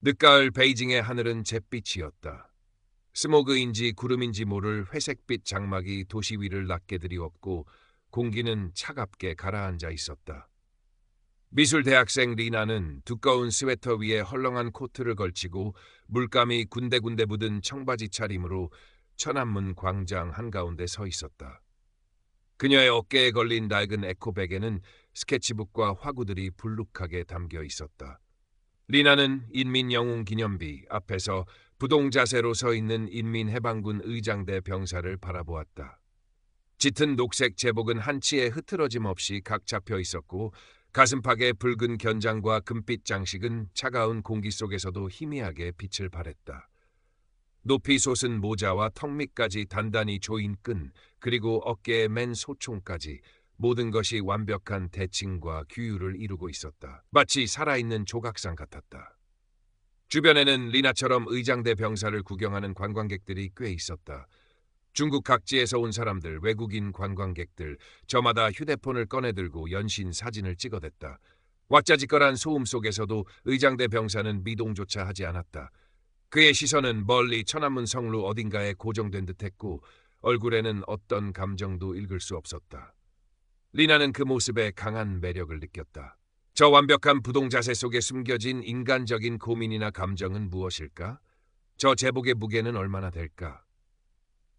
늦가을 베이징의 하늘은 잿빛이었다. 스모그인지 구름인지 모를 회색빛 장막이 도시 위를 낮게 드리웠고 공기는 차갑게 가라앉아 있었다. 미술대학생 리나는 두꺼운 스웨터 위에 헐렁한 코트를 걸치고 물감이 군데군데 묻은 청바지 차림으로 천안문 광장 한가운데 서 있었다. 그녀의 어깨에 걸린 낡은 에코백에는 스케치북과 화구들이 불룩하게 담겨 있었다. 리나는 인민영웅기념비 앞에서 부동자세로 서 있는 인민해방군 의장대 병사를 바라보았다. 짙은 녹색 제복은 한치의 흐트러짐 없이 각 잡혀 있었고 가슴팍의 붉은 견장과 금빛 장식은 차가운 공기 속에서도 희미하게 빛을 발했다. 높이 솟은 모자와 턱 밑까지 단단히 조인 끈, 그리고 어깨에 맨 소총까지 모든 것이 완벽한 대칭과 규율을 이루고 있었다. 마치 살아있는 조각상 같았다. 주변에는 리나처럼 의장대 병사를 구경하는 관광객들이 꽤 있었다. 중국 각지에서 온 사람들, 외국인 관광객들, 저마다 휴대폰을 꺼내들고 연신 사진을 찍어댔다. 왁자지껄한 소음 속에서도 의장대 병사는 미동조차 하지 않았다. 그의 시선은 멀리 천안문 성루 어딘가에 고정된 듯했고 얼굴에는 어떤 감정도 읽을 수 없었다. 리나는 그 모습에 강한 매력을 느꼈다. 저 완벽한 부동자세 속에 숨겨진 인간적인 고민이나 감정은 무엇일까? 저 제복의 무게는 얼마나 될까?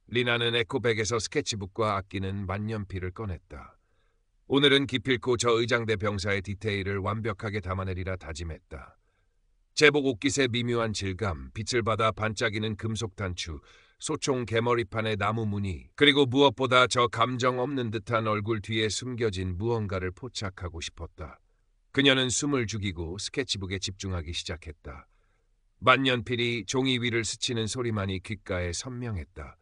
리나는 에코백에서 스케치북과 아끼는 만년필을 꺼냈다. 오늘은 기필코 저 의장대 병사의 디테일을 완벽하게 담아내리라 다짐했다. 제복 옷깃의 미묘한 질감, 빛을 받아 반짝이는 금속 단추, 소총 개머리판의 나무 무늬, 그리고 무엇보다 저 감정 없는 듯한 얼굴 뒤에 숨겨진 무언가를 포착하고 싶었다. 그녀는 숨을 죽이고 스케치북에 집중하기 시작했다. 만년필이 종이 위를 스치는 소리만이 귓가에 선명했다.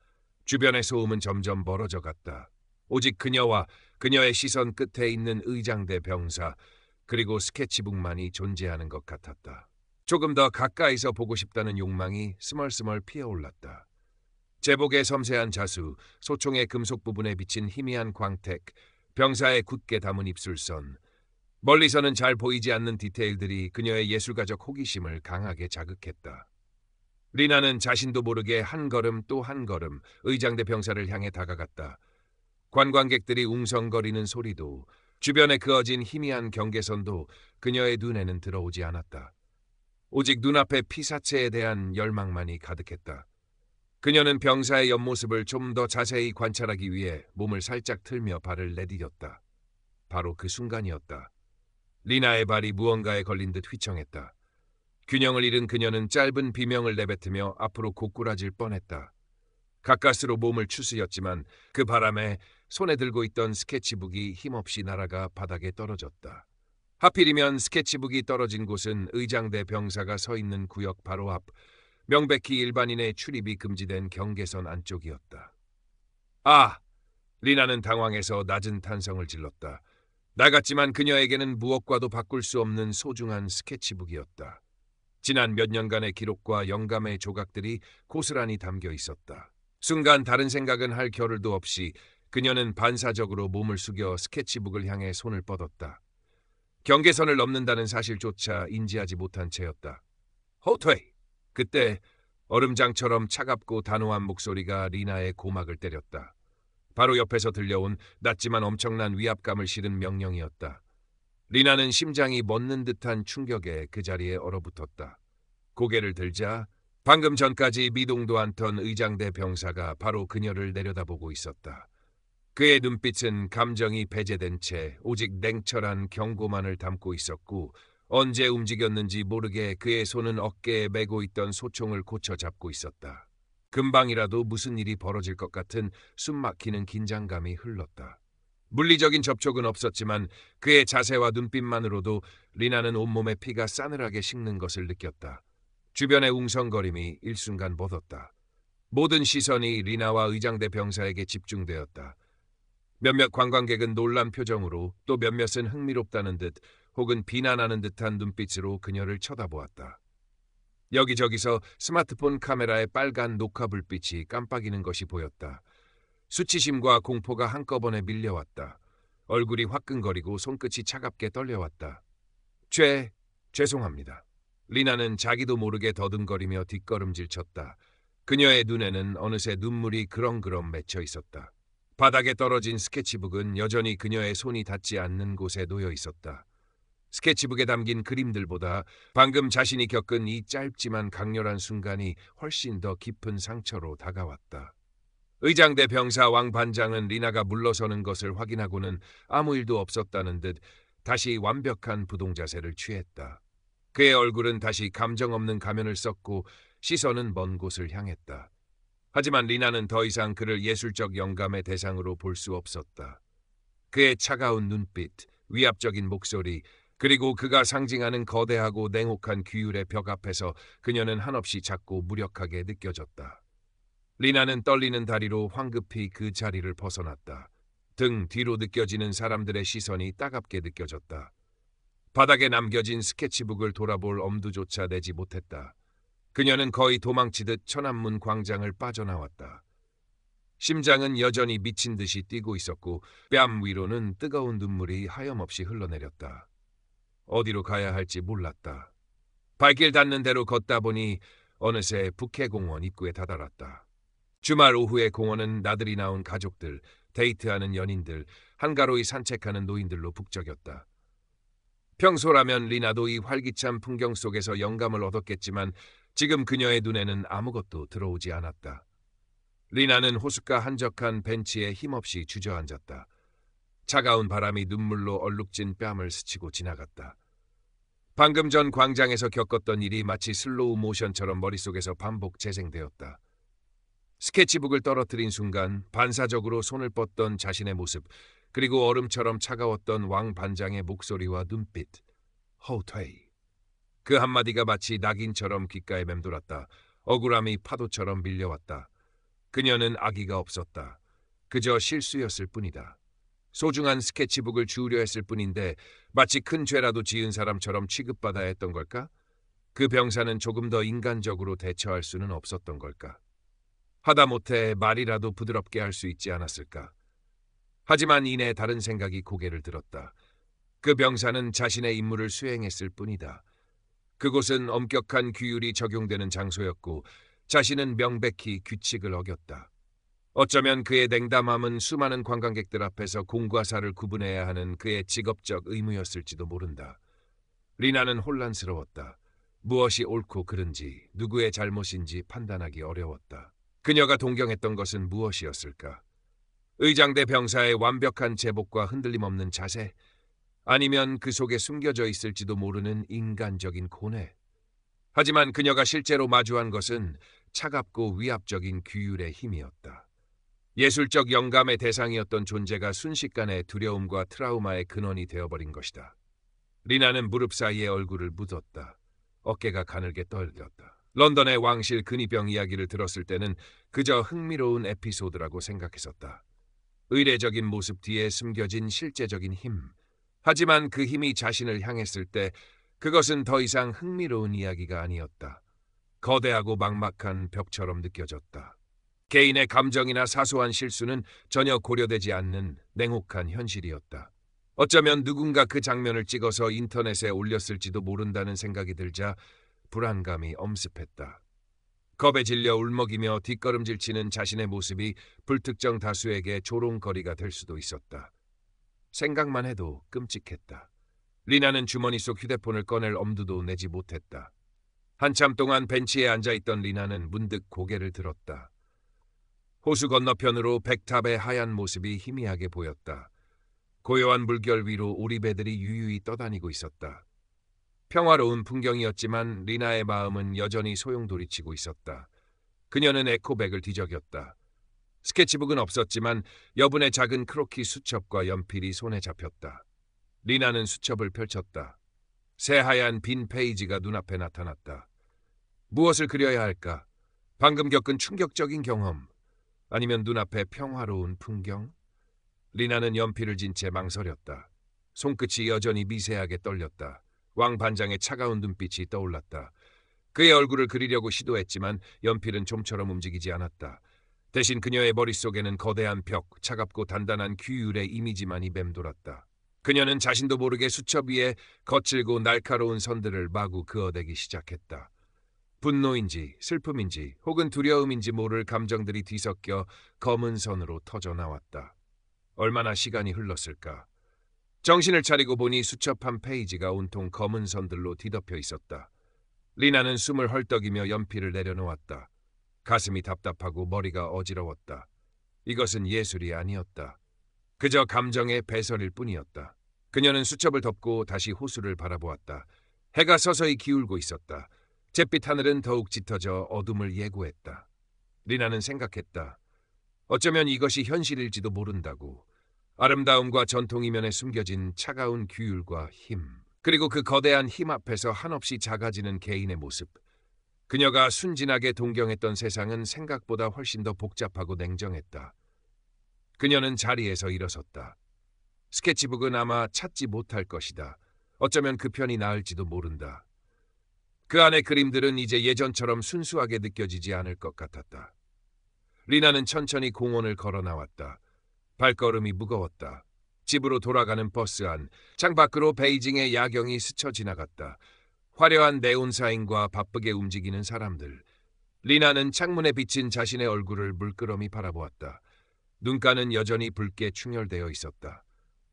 주변의 소음은 점점 멀어져 갔다. 오직 그녀와 그녀의 시선 끝에 있는 의장대 병사, 그리고 스케치북만이 존재하는 것 같았다. 조금 더 가까이서 보고 싶다는 욕망이 스멀스멀 피어올랐다. 제복의 섬세한 자수, 소총의 금속 부분에 비친 희미한 광택, 병사의 굳게 담은 입술선, 멀리서는 잘 보이지 않는 디테일들이 그녀의 예술가적 호기심을 강하게 자극했다. 리나는 자신도 모르게 한 걸음 또 한 걸음 의장대 병사를 향해 다가갔다. 관광객들이 웅성거리는 소리도, 주변에 그어진 희미한 경계선도 그녀의 눈에는 들어오지 않았다. 오직 눈앞의 피사체에 대한 열망만이 가득했다. 그녀는 병사의 옆모습을 좀 더 자세히 관찰하기 위해 몸을 살짝 틀며 발을 내디뎠다. 바로 그 순간이었다. 리나의 발이 무언가에 걸린 듯 휘청했다. 균형을 잃은 그녀는 짧은 비명을 내뱉으며 앞으로 고꾸라질 뻔했다. 가까스로 몸을 추스렸지만 그 바람에 손에 들고 있던 스케치북이 힘없이 날아가 바닥에 떨어졌다. 하필이면 스케치북이 떨어진 곳은 의장대 병사가 서 있는 구역 바로 앞, 명백히 일반인의 출입이 금지된 경계선 안쪽이었다. 아! 리나는 당황해서 낮은 탄성을 질렀다. 낡았지만 그녀에게는 무엇과도 바꿀 수 없는 소중한 스케치북이었다. 지난 몇 년간의 기록과 영감의 조각들이 고스란히 담겨 있었다. 순간 다른 생각은 할 겨를도 없이 그녀는 반사적으로 몸을 숙여 스케치북을 향해 손을 뻗었다. 경계선을 넘는다는 사실조차 인지하지 못한 채였다. 호퇴! 그때 얼음장처럼 차갑고 단호한 목소리가 리나의 고막을 때렸다. 바로 옆에서 들려온 낮지만 엄청난 위압감을 실은 명령이었다. 리나는 심장이 멎는 듯한 충격에 그 자리에 얼어붙었다. 고개를 들자 방금 전까지 미동도 않던 의장대 병사가 바로 그녀를 내려다보고 있었다. 그의 눈빛은 감정이 배제된 채 오직 냉철한 경고만을 담고 있었고 언제 움직였는지 모르게 그의 손은 어깨에 메고 있던 소총을 고쳐 잡고 있었다. 금방이라도 무슨 일이 벌어질 것 같은 숨막히는 긴장감이 흘렀다. 물리적인 접촉은 없었지만 그의 자세와 눈빛만으로도 리나는 온몸에 피가 싸늘하게 식는 것을 느꼈다. 주변의 웅성거림이 일순간 멎었다. 모든 시선이 리나와 의장대 병사에게 집중되었다. 몇몇 관광객은 놀란 표정으로, 또 몇몇은 흥미롭다는 듯 혹은 비난하는 듯한 눈빛으로 그녀를 쳐다보았다. 여기저기서 스마트폰 카메라의 빨간 녹화 불빛이 깜빡이는 것이 보였다. 수치심과 공포가 한꺼번에 밀려왔다. 얼굴이 화끈거리고 손끝이 차갑게 떨려왔다. 죄송합니다. 리나는 자기도 모르게 더듬거리며 뒷걸음질 쳤다. 그녀의 눈에는 어느새 눈물이 그렁그렁 맺혀 있었다. 바닥에 떨어진 스케치북은 여전히 그녀의 손이 닿지 않는 곳에 놓여 있었다. 스케치북에 담긴 그림들보다 방금 자신이 겪은 이 짧지만 강렬한 순간이 훨씬 더 깊은 상처로 다가왔다. 의장대 병사 왕 반장은 리나가 물러서는 것을 확인하고는 아무 일도 없었다는 듯 다시 완벽한 부동자세를 취했다. 그의 얼굴은 다시 감정 없는 가면을 썼고 시선은 먼 곳을 향했다. 하지만 리나는 더 이상 그를 예술적 영감의 대상으로 볼 수 없었다. 그의 차가운 눈빛, 위압적인 목소리, 그리고 그가 상징하는 거대하고 냉혹한 규율의 벽 앞에서 그녀는 한없이 작고 무력하게 느껴졌다. 리나는 떨리는 다리로 황급히 그 자리를 벗어났다. 등 뒤로 느껴지는 사람들의 시선이 따갑게 느껴졌다. 바닥에 남겨진 스케치북을 돌아볼 엄두조차 내지 못했다. 그녀는 거의 도망치듯 천안문 광장을 빠져나왔다. 심장은 여전히 미친 듯이 뛰고 있었고 뺨 위로는 뜨거운 눈물이 하염없이 흘러내렸다. 어디로 가야 할지 몰랐다. 발길 닿는 대로 걷다 보니 어느새 북해공원 입구에 다다랐다. 주말 오후의 공원은 나들이 나온 가족들, 데이트하는 연인들, 한가로이 산책하는 노인들로 북적였다. 평소라면 리나도 이 활기찬 풍경 속에서 영감을 얻었겠지만 지금 그녀의 눈에는 아무것도 들어오지 않았다. 리나는 호숫가 한적한 벤치에 힘없이 주저앉았다. 차가운 바람이 눈물로 얼룩진 뺨을 스치고 지나갔다. 방금 전 광장에서 겪었던 일이 마치 슬로우 모션처럼 머릿속에서 반복 재생되었다. 스케치북을 떨어뜨린 순간 반사적으로 손을 뻗던 자신의 모습, 그리고 얼음처럼 차가웠던 왕 반장의 목소리와 눈빛. 허우퇴이. 그 한마디가 마치 낙인처럼 귓가에 맴돌았다. 억울함이 파도처럼 밀려왔다. 그녀는 악의가 없었다. 그저 실수였을 뿐이다. 소중한 스케치북을 주우려 했을 뿐인데 마치 큰 죄라도 지은 사람처럼 취급받아야 했던 걸까? 그 병사는 조금 더 인간적으로 대처할 수는 없었던 걸까? 하다못해 말이라도 부드럽게 할 수 있지 않았을까? 하지만 이내 다른 생각이 고개를 들었다. 그 병사는 자신의 임무를 수행했을 뿐이다. 그곳은 엄격한 규율이 적용되는 장소였고 자신은 명백히 규칙을 어겼다. 어쩌면 그의 냉담함은 수많은 관광객들 앞에서 공과 사를 구분해야 하는 그의 직업적 의무였을지도 모른다. 리나는 혼란스러웠다. 무엇이 옳고 그른지, 누구의 잘못인지 판단하기 어려웠다. 그녀가 동경했던 것은 무엇이었을까? 의장대 병사의 완벽한 제복과 흔들림 없는 자세? 아니면 그 속에 숨겨져 있을지도 모르는 인간적인 고뇌? 하지만 그녀가 실제로 마주한 것은 차갑고 위압적인 규율의 힘이었다. 예술적 영감의 대상이었던 존재가 순식간에 두려움과 트라우마의 근원이 되어버린 것이다. 리나는 무릎 사이에 얼굴을 묻었다. 어깨가 가늘게 떨렸다. 런던의 왕실 근위병 이야기를 들었을 때는 그저 흥미로운 에피소드라고 생각했었다. 의례적인 모습 뒤에 숨겨진 실제적인 힘. 하지만 그 힘이 자신을 향했을 때 그것은 더 이상 흥미로운 이야기가 아니었다. 거대하고 막막한 벽처럼 느껴졌다. 개인의 감정이나 사소한 실수는 전혀 고려되지 않는 냉혹한 현실이었다. 어쩌면 누군가 그 장면을 찍어서 인터넷에 올렸을지도 모른다는 생각이 들자 불안감이 엄습했다. 겁에 질려 울먹이며 뒷걸음질치는 자신의 모습이 불특정 다수에게 조롱거리가 될 수도 있었다. 생각만 해도 끔찍했다. 리나는 주머니 속 휴대폰을 꺼낼 엄두도 내지 못했다. 한참 동안 벤치에 앉아있던 리나는 문득 고개를 들었다. 호수 건너편으로 백탑의 하얀 모습이 희미하게 보였다. 고요한 물결 위로 오리배들이 유유히 떠다니고 있었다. 평화로운 풍경이었지만 리나의 마음은 여전히 소용돌이치고 있었다. 그녀는 에코백을 뒤적였다. 스케치북은 없었지만 여분의 작은 크로키 수첩과 연필이 손에 잡혔다. 리나는 수첩을 펼쳤다. 새하얀 빈 페이지가 눈앞에 나타났다. 무엇을 그려야 할까? 방금 겪은 충격적인 경험, 아니면 눈앞의 평화로운 풍경? 리나는 연필을 쥔 채 망설였다. 손끝이 여전히 미세하게 떨렸다. 왕 반장의 차가운 눈빛이 떠올랐다. 그의 얼굴을 그리려고 시도했지만 연필은 좀처럼 움직이지 않았다. 대신 그녀의 머릿속에는 거대한 벽, 차갑고 단단한 규율의 이미지만이 맴돌았다. 그녀는 자신도 모르게 수첩 위에 거칠고 날카로운 선들을 마구 그어대기 시작했다. 분노인지 슬픔인지 혹은 두려움인지 모를 감정들이 뒤섞여 검은 선으로 터져 나왔다. 얼마나 시간이 흘렀을까? 정신을 차리고 보니 수첩 한 페이지가 온통 검은 선들로 뒤덮여 있었다. 리나는 숨을 헐떡이며 연필을 내려놓았다. 가슴이 답답하고 머리가 어지러웠다. 이것은 예술이 아니었다. 그저 감정의 배설일 뿐이었다. 그녀는 수첩을 덮고 다시 호수를 바라보았다. 해가 서서히 기울고 있었다. 잿빛 하늘은 더욱 짙어져 어둠을 예고했다. 리나는 생각했다. 어쩌면 이것이 현실일지도 모른다고. 아름다움과 전통 이면에 숨겨진 차가운 규율과 힘, 그리고 그 거대한 힘 앞에서 한없이 작아지는 개인의 모습. 그녀가 순진하게 동경했던 세상은 생각보다 훨씬 더 복잡하고 냉정했다. 그녀는 자리에서 일어섰다. 스케치북은 아마 찾지 못할 것이다. 어쩌면 그 편이 나을지도 모른다. 그 안의 그림들은 이제 예전처럼 순수하게 느껴지지 않을 것 같았다. 리나는 천천히 공원을 걸어 나왔다. 발걸음이 무거웠다. 집으로 돌아가는 버스 안, 창밖으로 베이징의 야경이 스쳐 지나갔다. 화려한 네온 사인과 바쁘게 움직이는 사람들. 리나는 창문에 비친 자신의 얼굴을 물끄러미 바라보았다. 눈가는 여전히 붉게 충혈되어 있었다.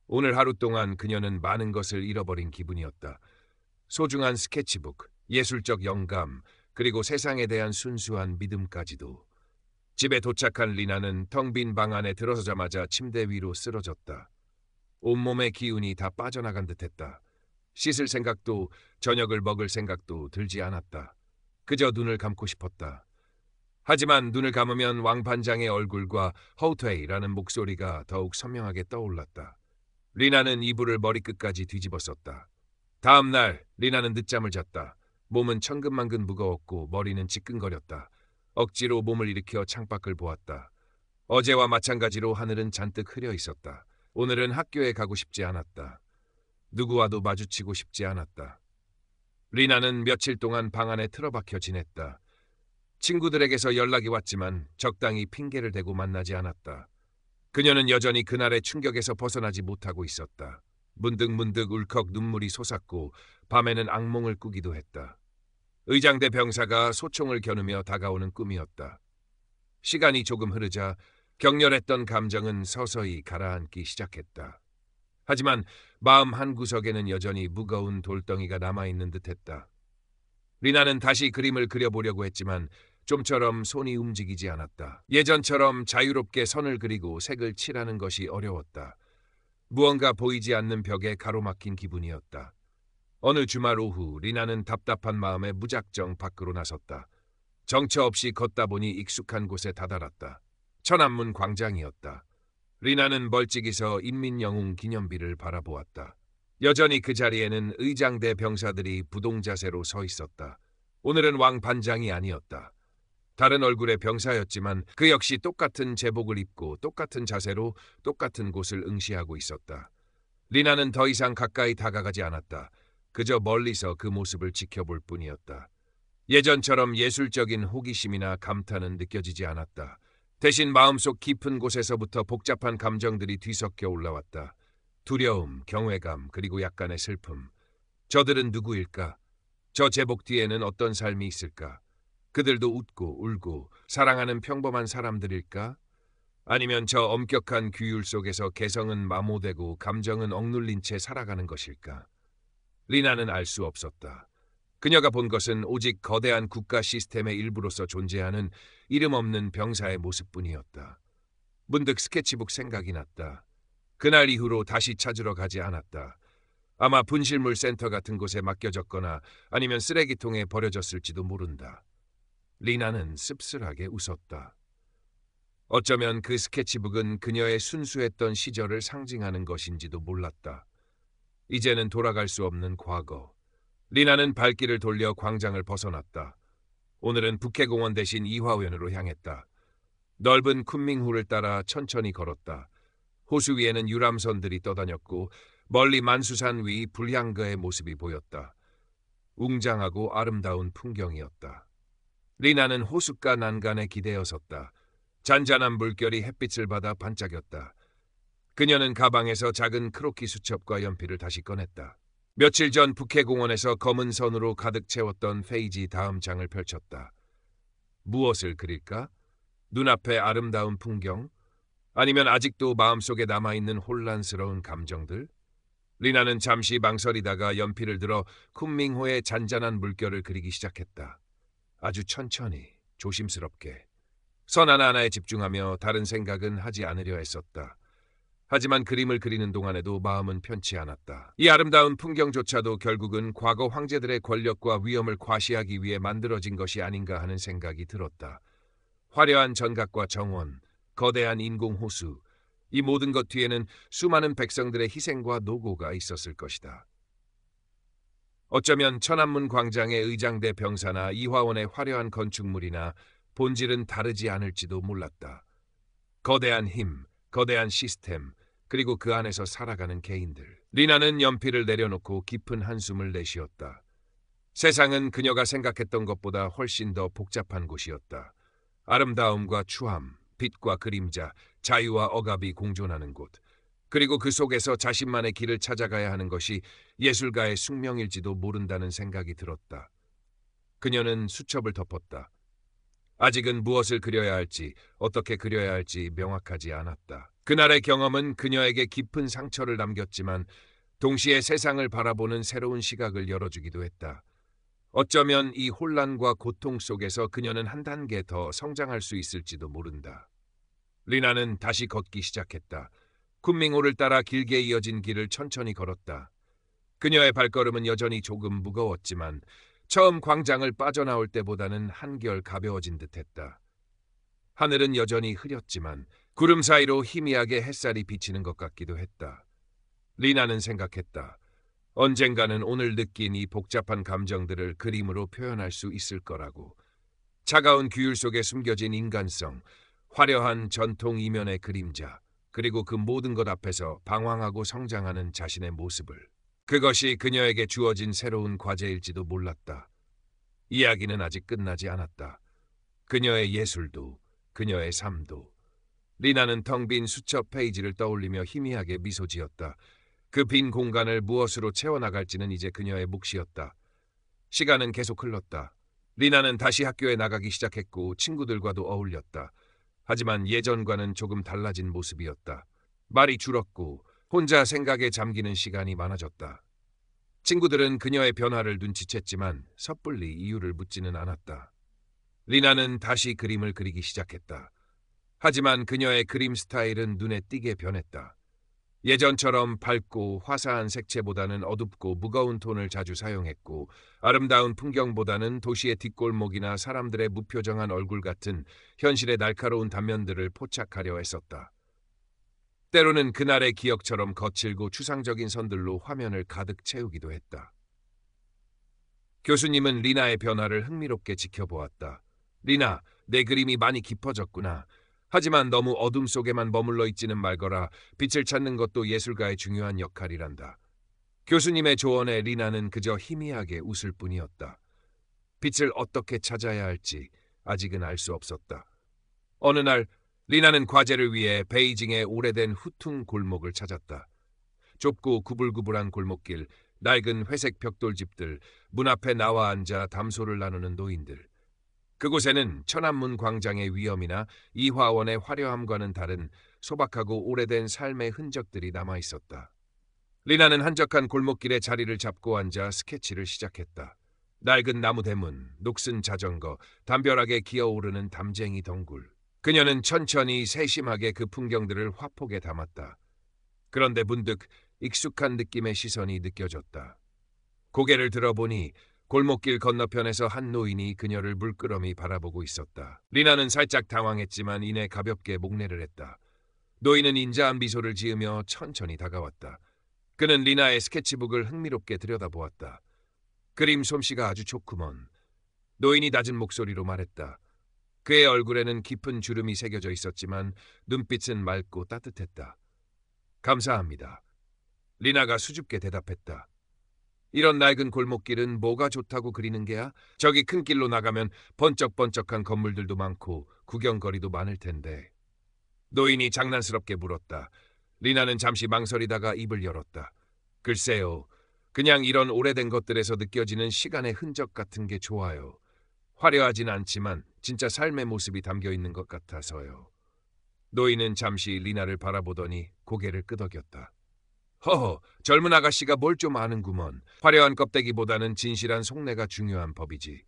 오늘 하루 동안 그녀는 많은 것을 잃어버린 기분이었다. 소중한 스케치북, 예술적 영감, 그리고 세상에 대한 순수한 믿음까지도. 집에 도착한 리나는 텅 빈 방 안에 들어서자마자 침대 위로 쓰러졌다. 온몸의 기운이 다 빠져나간 듯했다. 씻을 생각도 저녁을 먹을 생각도 들지 않았다. 그저 눈을 감고 싶었다. 하지만 눈을 감으면 왕 반장의 얼굴과 허우트웨이라는 목소리가 더욱 선명하게 떠올랐다. 리나는 이불을 머리끝까지 뒤집었었다. 다음 날 리나는 늦잠을 잤다. 몸은 천근만근 무거웠고 머리는 지끈거렸다. 억지로 몸을 일으켜 창밖을 보았다. 어제와 마찬가지로 하늘은 잔뜩 흐려 있었다. 오늘은 학교에 가고 싶지 않았다. 누구와도 마주치고 싶지 않았다. 리나는 며칠 동안 방 안에 틀어박혀 지냈다. 친구들에게서 연락이 왔지만 적당히 핑계를 대고 만나지 않았다. 그녀는 여전히 그날의 충격에서 벗어나지 못하고 있었다. 문득문득 울컥 눈물이 솟았고 밤에는 악몽을 꾸기도 했다. 의장대 병사가 소총을 겨누며 다가오는 꿈이었다. 시간이 조금 흐르자 격렬했던 감정은 서서히 가라앉기 시작했다. 하지만 마음 한구석에는 여전히 무거운 돌덩이가 남아있는 듯했다. 리나는 다시 그림을 그려보려고 했지만 좀처럼 손이 움직이지 않았다. 예전처럼 자유롭게 선을 그리고 색을 칠하는 것이 어려웠다. 무언가 보이지 않는 벽에 가로막힌 기분이었다. 어느 주말 오후 리나는 답답한 마음에 무작정 밖으로 나섰다. 정처 없이 걷다 보니 익숙한 곳에 다다랐다. 천안문 광장이었다. 리나는 멀찍이 서 인민영웅 기념비를 바라보았다. 여전히 그 자리에는 의장대 병사들이 부동자세로 서 있었다. 오늘은 왕 반장이 아니었다. 다른 얼굴의 병사였지만 그 역시 똑같은 제복을 입고 똑같은 자세로 똑같은 곳을 응시하고 있었다. 리나는 더 이상 가까이 다가가지 않았다. 그저 멀리서 그 모습을 지켜볼 뿐이었다. 예전처럼 예술적인 호기심이나 감탄은 느껴지지 않았다. 대신 마음속 깊은 곳에서부터 복잡한 감정들이 뒤섞여 올라왔다. 두려움, 경외감, 그리고 약간의 슬픔. 저들은 누구일까? 저 제복 뒤에는 어떤 삶이 있을까? 그들도 웃고 울고 사랑하는 평범한 사람들일까? 아니면 저 엄격한 규율 속에서 개성은 마모되고 감정은 억눌린 채 살아가는 것일까? 리나는 알 수 없었다. 그녀가 본 것은 오직 거대한 국가 시스템의 일부로서 존재하는 이름 없는 병사의 모습뿐이었다. 문득 스케치북 생각이 났다. 그날 이후로 다시 찾으러 가지 않았다. 아마 분실물 센터 같은 곳에 맡겨졌거나 아니면 쓰레기통에 버려졌을지도 모른다. 리나는 씁쓸하게 웃었다. 어쩌면 그 스케치북은 그녀의 순수했던 시절을 상징하는 것인지도 몰랐다. 이제는 돌아갈 수 없는 과거. 리나는 발길을 돌려 광장을 벗어났다. 오늘은 북해공원 대신 이화원으로 향했다. 넓은 쿤밍호를 따라 천천히 걸었다. 호수 위에는 유람선들이 떠다녔고 멀리 만수산 위 불향거의 모습이 보였다. 웅장하고 아름다운 풍경이었다. 리나는 호숫가 난간에 기대어 섰다. 잔잔한 물결이 햇빛을 받아 반짝였다. 그녀는 가방에서 작은 크로키 수첩과 연필을 다시 꺼냈다. 며칠 전 북해공원에서 검은 선으로 가득 채웠던 페이지 다음 장을 펼쳤다. 무엇을 그릴까? 눈앞의 아름다운 풍경? 아니면 아직도 마음속에 남아있는 혼란스러운 감정들? 리나는 잠시 망설이다가 연필을 들어 쿤밍호의 잔잔한 물결을 그리기 시작했다. 아주 천천히, 조심스럽게. 선 하나하나에 집중하며 다른 생각은 하지 않으려 했었다. 하지만 그림을 그리는 동안에도 마음은 편치 않았다. 이 아름다운 풍경조차도 결국은 과거 황제들의 권력과 위엄을 과시하기 위해 만들어진 것이 아닌가 하는 생각이 들었다. 화려한 전각과 정원, 거대한 인공호수, 이 모든 것 뒤에는 수많은 백성들의 희생과 노고가 있었을 것이다. 어쩌면 천안문 광장의 의장대 병사나 이화원의 화려한 건축물이나 본질은 다르지 않을지도 몰랐다. 거대한 힘, 거대한 시스템, 그리고 그 안에서 살아가는 개인들. 리나는 연필을 내려놓고 깊은 한숨을 내쉬었다. 세상은 그녀가 생각했던 것보다 훨씬 더 복잡한 곳이었다. 아름다움과 추함, 빛과 그림자, 자유와 억압이 공존하는 곳. 그리고 그 속에서 자신만의 길을 찾아가야 하는 것이 예술가의 숙명일지도 모른다는 생각이 들었다. 그녀는 수첩을 덮었다. 아직은 무엇을 그려야 할지, 어떻게 그려야 할지 명확하지 않았다. 그날의 경험은 그녀에게 깊은 상처를 남겼지만 동시에 세상을 바라보는 새로운 시각을 열어주기도 했다. 어쩌면 이 혼란과 고통 속에서 그녀는 한 단계 더 성장할 수 있을지도 모른다. 리나는 다시 걷기 시작했다. 쿤밍호를 따라 길게 이어진 길을 천천히 걸었다. 그녀의 발걸음은 여전히 조금 무거웠지만 처음 광장을 빠져나올 때보다는 한결 가벼워진 듯했다. 하늘은 여전히 흐렸지만 구름 사이로 희미하게 햇살이 비치는 것 같기도 했다. 리나는 생각했다. 언젠가는 오늘 느낀 이 복잡한 감정들을 그림으로 표현할 수 있을 거라고. 차가운 규율 속에 숨겨진 인간성, 화려한 전통 이면의 그림자, 그리고 그 모든 것 앞에서 방황하고 성장하는 자신의 모습을. 그것이 그녀에게 주어진 새로운 과제일지도 몰랐다. 이야기는 아직 끝나지 않았다. 그녀의 예술도, 그녀의 삶도. 리나는 텅 빈 수첩 페이지를 떠올리며 희미하게 미소 지었다. 그 빈 공간을 무엇으로 채워나갈지는 이제 그녀의 몫이었다. 시간은 계속 흘렀다. 리나는 다시 학교에 나가기 시작했고 친구들과도 어울렸다. 하지만 예전과는 조금 달라진 모습이었다. 말이 줄었고 혼자 생각에 잠기는 시간이 많아졌다. 친구들은 그녀의 변화를 눈치챘지만 섣불리 이유를 묻지는 않았다. 리나는 다시 그림을 그리기 시작했다. 하지만 그녀의 그림 스타일은 눈에 띄게 변했다. 예전처럼 밝고 화사한 색채보다는 어둡고 무거운 톤을 자주 사용했고 아름다운 풍경보다는 도시의 뒷골목이나 사람들의 무표정한 얼굴 같은 현실의 날카로운 단면들을 포착하려 했었다. 때로는 그날의 기억처럼 거칠고 추상적인 선들로 화면을 가득 채우기도 했다. 교수님은 리나의 변화를 흥미롭게 지켜보았다. 리나, 내 그림이 많이 깊어졌구나. 하지만 너무 어둠 속에만 머물러 있지는 말거라. 빛을 찾는 것도 예술가의 중요한 역할이란다. 교수님의 조언에 리나는 그저 희미하게 웃을 뿐이었다. 빛을 어떻게 찾아야 할지 아직은 알 수 없었다. 어느 날 리나는 과제를 위해 베이징의 오래된 후퉁 골목을 찾았다. 좁고 구불구불한 골목길, 낡은 회색 벽돌집들, 문 앞에 나와 앉아 담소를 나누는 노인들. 그곳에는 천안문 광장의 위엄이나 이화원의 화려함과는 다른 소박하고 오래된 삶의 흔적들이 남아있었다. 리나는 한적한 골목길에 자리를 잡고 앉아 스케치를 시작했다. 낡은 나무 대문, 녹슨 자전거, 담벼락에 기어오르는 담쟁이 덩굴. 그녀는 천천히 세심하게 그 풍경들을 화폭에 담았다. 그런데 문득 익숙한 느낌의 시선이 느껴졌다. 고개를 들어보니 골목길 건너편에서 한 노인이 그녀를 물끄러미 바라보고 있었다. 리나는 살짝 당황했지만 이내 가볍게 목례를 했다. 노인은 인자한 미소를 지으며 천천히 다가왔다. 그는 리나의 스케치북을 흥미롭게 들여다보았다. 그림 솜씨가 아주 좋구먼. 노인이 낮은 목소리로 말했다. 그의 얼굴에는 깊은 주름이 새겨져 있었지만 눈빛은 맑고 따뜻했다. 감사합니다. 리나가 수줍게 대답했다. 이런 낡은 골목길은 뭐가 좋다고 그리는 게야? 저기 큰 길로 나가면 번쩍번쩍한 건물들도 많고 구경거리도 많을 텐데. 노인이 장난스럽게 물었다. 리나는 잠시 망설이다가 입을 열었다. 글쎄요. 그냥 이런 오래된 것들에서 느껴지는 시간의 흔적 같은 게 좋아요. 화려하진 않지만 진짜 삶의 모습이 담겨 있는 것 같아서요. 노인은 잠시 리나를 바라보더니 고개를 끄덕였다. 허허, 젊은 아가씨가 뭘 좀 아는구먼. 화려한 껍데기보다는 진실한 속내가 중요한 법이지.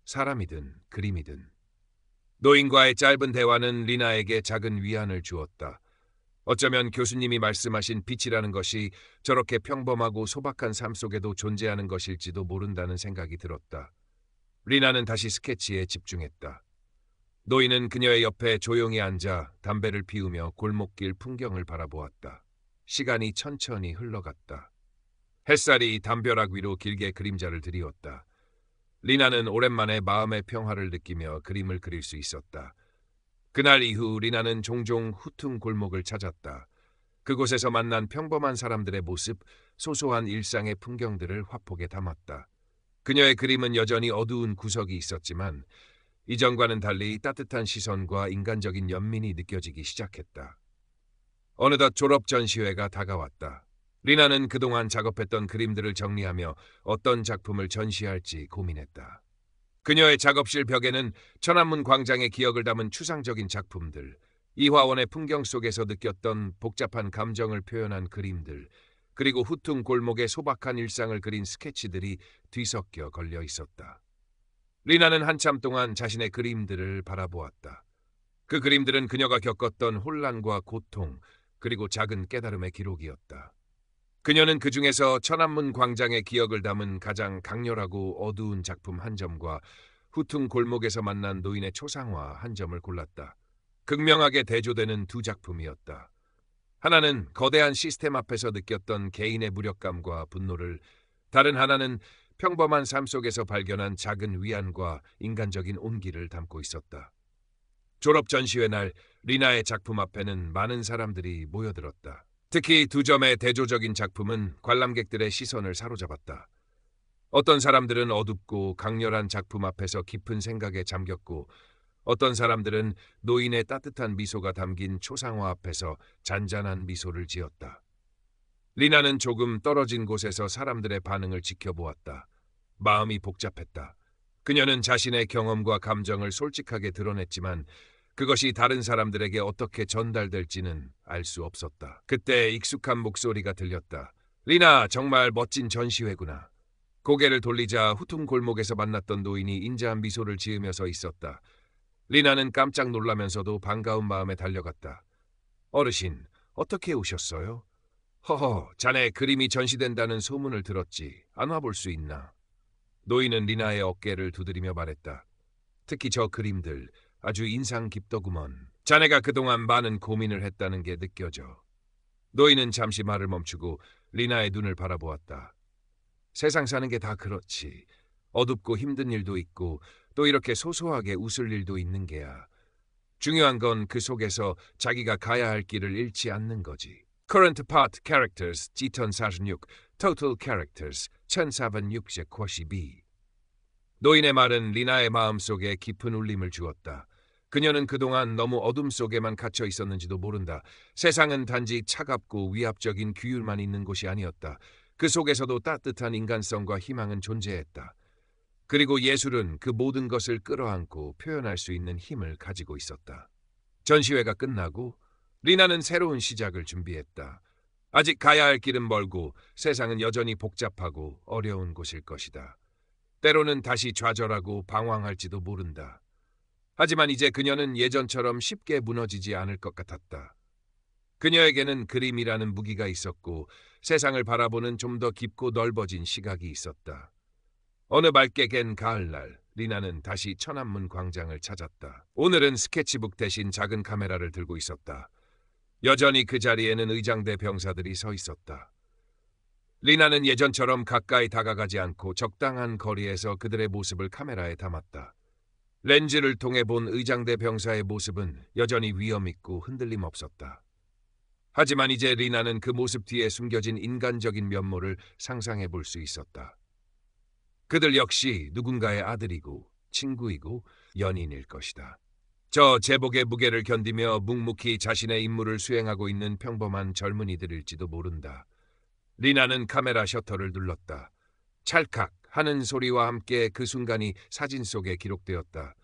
사람이든 그림이든. 노인과의 짧은 대화는 리나에게 작은 위안을 주었다. 어쩌면 교수님이 말씀하신 빛이라는 것이 저렇게 평범하고 소박한 삶 속에도 존재하는 것일지도 모른다는 생각이 들었다. 리나는 다시 스케치에 집중했다. 노인은 그녀의 옆에 조용히 앉아 담배를 피우며 골목길 풍경을 바라보았다. 시간이 천천히 흘러갔다. 햇살이 담벼락 위로 길게 그림자를 드리웠다. 리나는 오랜만에 마음의 평화를 느끼며 그림을 그릴 수 있었다. 그날 이후 리나는 종종 후퉁 골목을 찾았다. 그곳에서 만난 평범한 사람들의 모습, 소소한 일상의 풍경들을 화폭에 담았다. 그녀의 그림은 여전히 어두운 구석이 있었지만 이전과는 달리 따뜻한 시선과 인간적인 연민이 느껴지기 시작했다. 어느덧 졸업 전시회가 다가왔다. 리나는 그동안 작업했던 그림들을 정리하며 어떤 작품을 전시할지 고민했다. 그녀의 작업실 벽에는 천안문 광장의 기억을 담은 추상적인 작품들, 이화원의 풍경 속에서 느꼈던 복잡한 감정을 표현한 그림들, 그리고 후퉁 골목의 소박한 일상을 그린 스케치들이 뒤섞여 걸려 있었다. 리나는 한참 동안 자신의 그림들을 바라보았다. 그 그림들은 그녀가 겪었던 혼란과 고통, 그리고 작은 깨달음의 기록이었다. 그녀는 그 중에서 천안문 광장의 기억을 담은 가장 강렬하고 어두운 작품 한 점과 후퉁 골목에서 만난 노인의 초상화 한 점을 골랐다. 극명하게 대조되는 두 작품이었다. 하나는 거대한 시스템 앞에서 느꼈던 개인의 무력감과 분노를, 다른 하나는 평범한 삶 속에서 발견한 작은 위안과 인간적인 온기를 담고 있었다. 졸업 전시회 날 리나의 작품 앞에는 많은 사람들이 모여들었다. 특히 두 점의 대조적인 작품은 관람객들의 시선을 사로잡았다. 어떤 사람들은 어둡고 강렬한 작품 앞에서 깊은 생각에 잠겼고, 어떤 사람들은 노인의 따뜻한 미소가 담긴 초상화 앞에서 잔잔한 미소를 지었다. 리나는 조금 떨어진 곳에서 사람들의 반응을 지켜보았다. 마음이 복잡했다. 그녀는 자신의 경험과 감정을 솔직하게 드러냈지만 그것이 다른 사람들에게 어떻게 전달될지는 알 수 없었다. 그때 익숙한 목소리가 들렸다. 리나, 정말 멋진 전시회구나. 고개를 돌리자 후퉁 골목에서 만났던 노인이 인자한 미소를 지으며 서 있었다. 리나는 깜짝 놀라면서도 반가운 마음에 달려갔다. 어르신, 어떻게 오셨어요? 허허, 자네 그림이 전시된다는 소문을 들었지. 안 와볼 수 있나? 노인은 리나의 어깨를 두드리며 말했다. 특히 저 그림들 아주 인상 깊더구먼. 자네가 그동안 많은 고민을 했다는 게 느껴져. 노인은 잠시 말을 멈추고 리나의 눈을 바라보았다. 세상 사는 게 다 그렇지. 어둡고 힘든 일도 있고 또 이렇게 소소하게 웃을 일도 있는 게야. 중요한 건 그 속에서 자기가 가야 할 길을 잃지 않는 거지. Current Part Characters 2046, Total Characters 1462. 노인의 말은 리나의 마음속에 깊은 울림을 주었다. 그녀는 그동안 너무 어둠 속에만 갇혀 있었는지도 모른다. 세상은 단지 차갑고 위압적인 규율만 있는 곳이 아니었다. 그 속에서도 따뜻한 인간성과 희망은 존재했다. 그리고 예술은 그 모든 것을 끌어안고 표현할 수 있는 힘을 가지고 있었다. 전시회가 끝나고 리나는 새로운 시작을 준비했다. 아직 가야 할 길은 멀고 세상은 여전히 복잡하고 어려운 곳일 것이다. 때로는 다시 좌절하고 방황할지도 모른다. 하지만 이제 그녀는 예전처럼 쉽게 무너지지 않을 것 같았다. 그녀에게는 그림이라는 무기가 있었고 세상을 바라보는 좀 더 깊고 넓어진 시각이 있었다. 어느 맑게 갠 가을날, 리나는 다시 천안문 광장을 찾았다. 오늘은 스케치북 대신 작은 카메라를 들고 있었다. 여전히 그 자리에는 의장대 병사들이 서 있었다. 리나는 예전처럼 가까이 다가가지 않고 적당한 거리에서 그들의 모습을 카메라에 담았다. 렌즈를 통해 본 의장대 병사의 모습은 여전히 위엄있고 흔들림 없었다. 하지만 이제 리나는 그 모습 뒤에 숨겨진 인간적인 면모를 상상해 볼 수 있었다. 그들 역시 누군가의 아들이고 친구이고 연인일 것이다. 저 제복의 무게를 견디며 묵묵히 자신의 임무를 수행하고 있는 평범한 젊은이들일지도 모른다. 리나는 카메라 셔터를 눌렀다. 찰칵 하는 소리와 함께 그 순간이 사진 속에 기록되었다.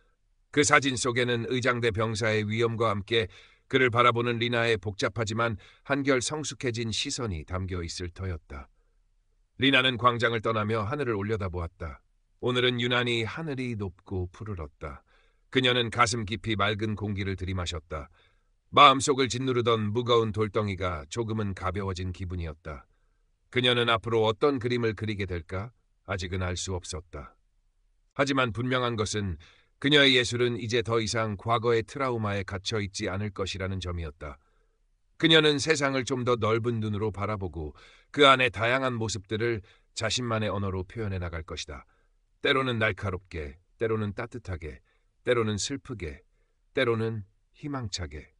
그 사진 속에는 의장대 병사의 위엄과 함께 그를 바라보는 리나의 복잡하지만 한결 성숙해진 시선이 담겨 있을 터였다. 리나는 광장을 떠나며 하늘을 올려다보았다. 오늘은 유난히 하늘이 높고 푸르렀다. 그녀는 가슴 깊이 맑은 공기를 들이마셨다. 마음속을 짓누르던 무거운 돌덩이가 조금은 가벼워진 기분이었다. 그녀는 앞으로 어떤 그림을 그리게 될까? 아직은 알 수 없었다. 하지만 분명한 것은 그녀의 예술은 이제 더 이상 과거의 트라우마에 갇혀 있지 않을 것이라는 점이었다. 그녀는 세상을 좀 더 넓은 눈으로 바라보고 그 안에 다양한 모습들을 자신만의 언어로 표현해 나갈 것이다. 때로는 날카롭게, 때로는 따뜻하게, 때로는 슬프게, 때로는 희망차게.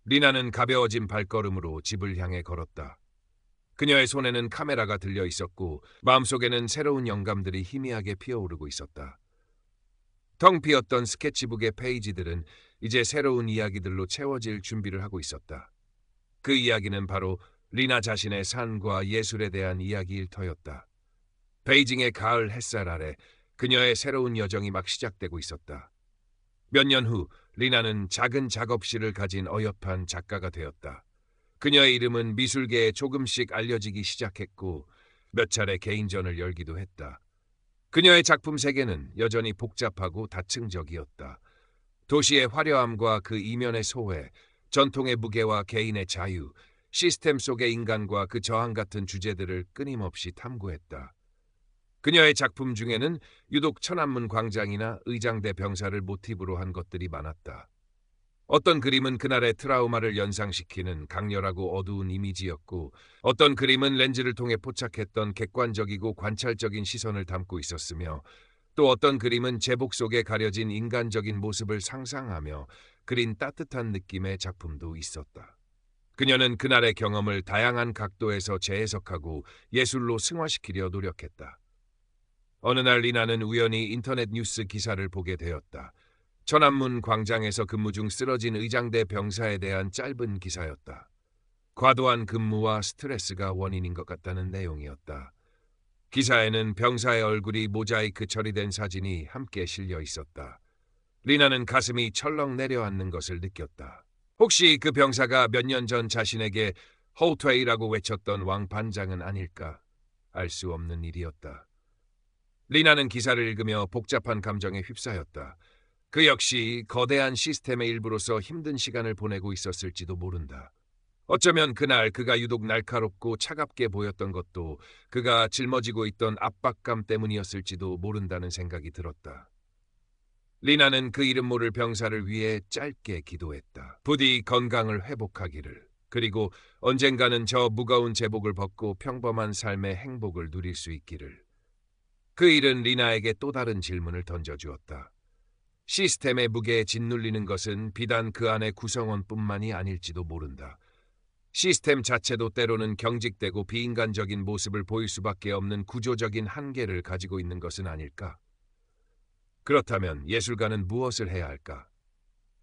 리나는 가벼워진 발걸음으로 집을 향해 걸었다. 그녀의 손에는 카메라가 들려 있었고 마음속에는 새로운 영감들이 희미하게 피어오르고 있었다. 텅 비었던 스케치북의 페이지들은 이제 새로운 이야기들로 채워질 준비를 하고 있었다. 그 이야기는 바로 리나 자신의 삶과 예술에 대한 이야기일 터였다. 베이징의 가을 햇살 아래 그녀의 새로운 여정이 막 시작되고 있었다. 몇 년 후 리나는 작은 작업실을 가진 어여쁜 작가가 되었다. 그녀의 이름은 미술계에 조금씩 알려지기 시작했고 몇 차례 개인전을 열기도 했다. 그녀의 작품 세계는 여전히 복잡하고 다층적이었다. 도시의 화려함과 그 이면의 소외, 전통의 무게와 개인의 자유, 시스템 속의 인간과 그 저항 같은 주제들을 끊임없이 탐구했다. 그녀의 작품 중에는 유독 천안문 광장이나 의장대 병사를 모티브로 한 것들이 많았다. 어떤 그림은 그날의 트라우마를 연상시키는 강렬하고 어두운 이미지였고 어떤 그림은 렌즈를 통해 포착했던 객관적이고 관찰적인 시선을 담고 있었으며 또 어떤 그림은 제복 속에 가려진 인간적인 모습을 상상하며 그린 따뜻한 느낌의 작품도 있었다. 그녀는 그날의 경험을 다양한 각도에서 재해석하고 예술로 승화시키려 노력했다. 어느 날 리나는 우연히 인터넷 뉴스 기사를 보게 되었다. 천안문 광장에서 근무 중 쓰러진 의장대 병사에 대한 짧은 기사였다. 과도한 근무와 스트레스가 원인인 것 같다는 내용이었다. 기사에는 병사의 얼굴이 모자이크 처리된 사진이 함께 실려 있었다. 리나는 가슴이 철렁 내려앉는 것을 느꼈다. 혹시 그 병사가 몇 년 전 자신에게 호퇴이라고 외쳤던 왕 반장은 아닐까? 알 수 없는 일이었다. 리나는 기사를 읽으며 복잡한 감정에 휩싸였다. 그 역시 거대한 시스템의 일부로서 힘든 시간을 보내고 있었을지도 모른다. 어쩌면 그날 그가 유독 날카롭고 차갑게 보였던 것도 그가 짊어지고 있던 압박감 때문이었을지도 모른다는 생각이 들었다. 리나는 그 이름 모를 병사를 위해 짧게 기도했다. 부디 건강을 회복하기를, 그리고 언젠가는 저 무거운 제복을 벗고 평범한 삶의 행복을 누릴 수 있기를. 그 일은 리나에게 또 다른 질문을 던져주었다. 시스템의 무게에 짓눌리는 것은 비단 그 안의 구성원뿐만이 아닐지도 모른다. 시스템 자체도 때로는 경직되고 비인간적인 모습을 보일 수밖에 없는 구조적인 한계를 가지고 있는 것은 아닐까? 그렇다면 예술가는 무엇을 해야 할까?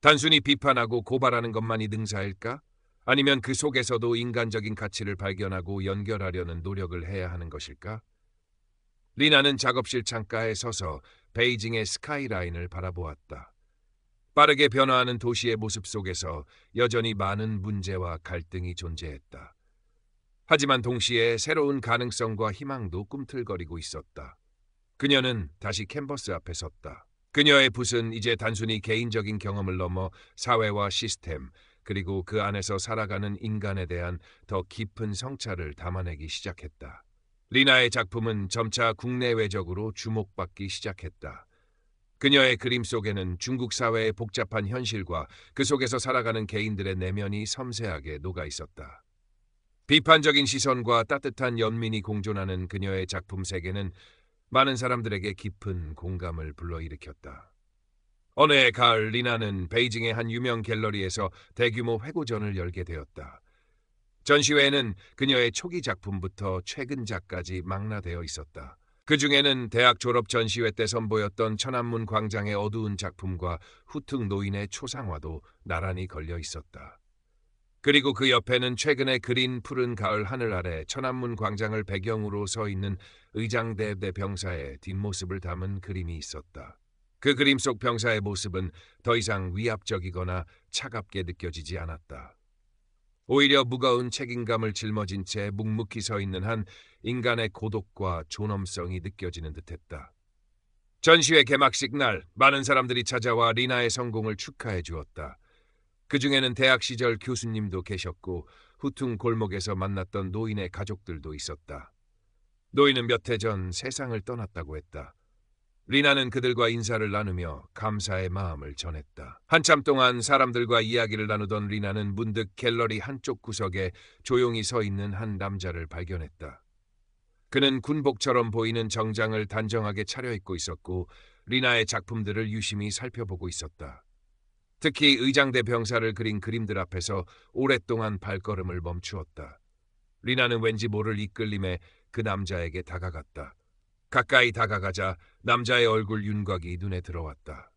단순히 비판하고 고발하는 것만이 능사일까? 아니면 그 속에서도 인간적인 가치를 발견하고 연결하려는 노력을 해야 하는 것일까? 리나는 작업실 창가에 서서 베이징의 스카이라인을 바라보았다. 빠르게 변화하는 도시의 모습 속에서 여전히 많은 문제와 갈등이 존재했다. 하지만 동시에 새로운 가능성과 희망도 꿈틀거리고 있었다. 그녀는 다시 캔버스 앞에 섰다. 그녀의 붓은 이제 단순히 개인적인 경험을 넘어 사회와 시스템, 그리고 그 안에서 살아가는 인간에 대한 더 깊은 성찰을 담아내기 시작했다. 리나의 작품은 점차 국내외적으로 주목받기 시작했다. 그녀의 그림 속에는 중국 사회의 복잡한 현실과 그 속에서 살아가는 개인들의 내면이 섬세하게 녹아 있었다. 비판적인 시선과 따뜻한 연민이 공존하는 그녀의 작품 세계는 많은 사람들에게 깊은 공감을 불러일으켰다. 어느 해 가을 리나는 베이징의 한 유명 갤러리에서 대규모 회고전을 열게 되었다. 전시회에는 그녀의 초기 작품부터 최근작까지 망라되어 있었다. 그 중에는 대학 졸업 전시회 때 선보였던 천안문 광장의 어두운 작품과 후특 노인의 초상화도 나란히 걸려 있었다. 그리고 그 옆에는 최근에 그린 푸른 가을 하늘 아래 천안문 광장을 배경으로 서 있는 의장대 병사의 뒷모습을 담은 그림이 있었다. 그 그림 속 병사의 모습은 더 이상 위압적이거나 차갑게 느껴지지 않았다. 오히려 무거운 책임감을 짊어진 채 묵묵히 서 있는 한 인간의 고독과 존엄성이 느껴지는 듯했다. 전시회 개막식 날 많은 사람들이 찾아와 리나의 성공을 축하해 주었다. 그 중에는 대학 시절 교수님도 계셨고 후퉁 골목에서 만났던 노인의 가족들도 있었다. 노인은 몇 해 전 세상을 떠났다고 했다. 리나는 그들과 인사를 나누며 감사의 마음을 전했다. 한참 동안 사람들과 이야기를 나누던 리나는 문득 갤러리 한쪽 구석에 조용히 서 있는 한 남자를 발견했다. 그는 군복처럼 보이는 정장을 단정하게 차려입고 있었고 리나의 작품들을 유심히 살펴보고 있었다. 특히 의장대 병사를 그린 그림들 앞에서 오랫동안 발걸음을 멈추었다. 리나는 왠지 모를 이끌림에 그 남자에게 다가갔다. 가까이 다가가자 남자의 얼굴 윤곽이 눈에 들어왔다.